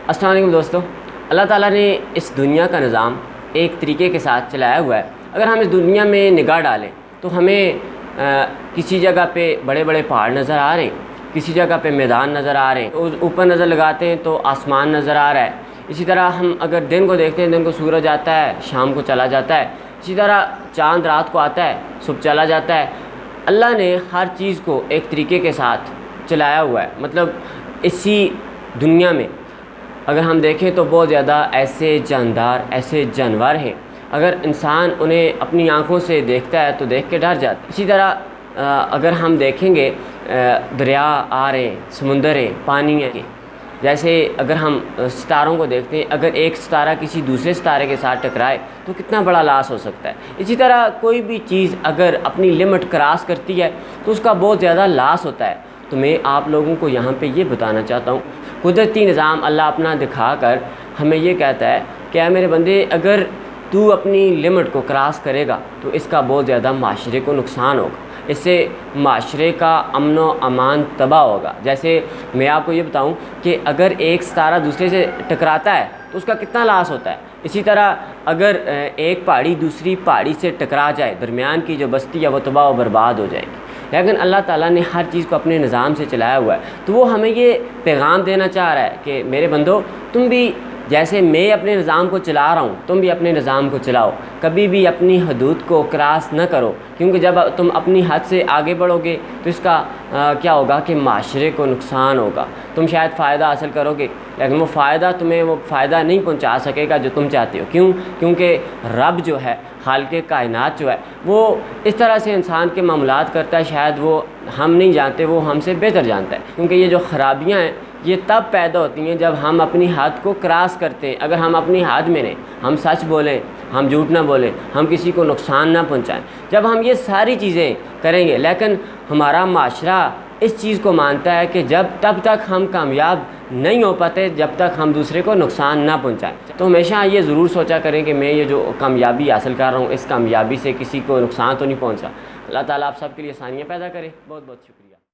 अस्सलाम वालेकुम दोस्तों, अल्लाह ताला ने इस दुनिया का निज़ाम एक तरीके के साथ चलाया हुआ है। अगर हम इस दुनिया में निगाह डालें तो हमें किसी जगह पे बड़े बड़े पहाड़ नज़र आ रहे हैं, किसी जगह पे मैदान नज़र आ रहे हैं, ऊपर नज़र लगाते हैं तो आसमान नज़र आ रहा है। इसी तरह हम अगर दिन को देखते हैं, दिन को सूरज आता है, शाम को चला जाता है। इसी तरह चाँद रात को आता है, सुबह चला जाता है। अल्लाह ने हर चीज़ को एक तरीके के साथ चलाया हुआ है। मतलब इसी दुनिया में अगर हम देखें तो बहुत ज़्यादा ऐसे जानदार, ऐसे जानवर हैं, अगर इंसान उन्हें अपनी आँखों से देखता है तो देख के डर जाता है। इसी तरह अगर हम देखेंगे दरिया आ रहे, समुंदर है, पानी है। जैसे अगर हम सितारों को देखते हैं, अगर एक सितारा किसी दूसरे सितारे के साथ टकराए तो कितना बड़ा लॉस हो सकता है। इसी तरह कोई भी चीज़ अगर अपनी लिमिट क्रॉस करती है तो उसका बहुत ज़्यादा लॉस होता है। तो मैं आप लोगों को यहाँ पे ये बताना चाहता हूँ, कुदरती निज़ाम अल्लाह अपना दिखा कर हमें ये कहता है कि मेरे बंदे, अगर तू अपनी लिमिट को क्रॉस करेगा तो इसका बहुत ज़्यादा माशरे को नुकसान होगा, इससे माशरे का अमन व अमान तबाह होगा। जैसे मैं आपको ये बताऊं कि अगर एक सितारा दूसरे से टकराता है तो उसका कितना लॉस होता है। इसी तरह अगर एक पहाड़ी दूसरी पहाड़ी से टकरा जाए, दरमियान की जो बस्ती है वो तबाह व बर्बाद हो जाएगी। लेकिन अल्लाह ताला ने हर चीज़ को अपने निज़ाम से चलाया हुआ है। तो वो हमें ये पैगाम देना चाह रहा है कि मेरे बंदो, तुम भी जैसे मैं अपने निज़ाम को चला रहा हूँ, तुम भी अपने निज़ाम को चलाओ। कभी भी अपनी हदूद को क्रॉस न करो, क्योंकि जब तुम अपनी हद से आगे बढ़ोगे तो इसका क्या होगा कि माशरे को नुकसान होगा। तुम शायद फ़ायदा हासिल करोगे लेकिन वो फ़ायदा तुम्हें वो फ़ायदा नहीं पहुँचा सकेगा जो तुम चाहते हो। क्यों? क्योंकि रब जो है, खालिक़े कायनात जो है, वो इस तरह से इंसान के मामलात करता है, शायद वो हम नहीं जानते, वो हमसे बेहतर जानता है। क्योंकि ये जो ख़राबियाँ हैं ये तब पैदा होती हैं जब हम अपनी हद को क्रॉस करते हैं। अगर हम अपनी हद में रहें, हम सच बोलें, हम झूठ ना बोलें, हम किसी को नुकसान ना पहुंचाएं, जब हम ये सारी चीज़ें करेंगे, लेकिन हमारा माशरा इस चीज़ को मानता है कि तब तक हम कामयाब नहीं हो पाते जब तक हम दूसरे को नुकसान ना पहुंचाएं। तो हमेशा ये ज़रूर सोचा करें कि मैं ये जो कामयाबी हासिल कर रहा हूँ, इस कामयाबी से किसी को नुकसान तो नहीं पहुँचा। अल्लाह ताला आप सब के लिए आसानियाँ पैदा करे। बहुत बहुत शुक्रिया।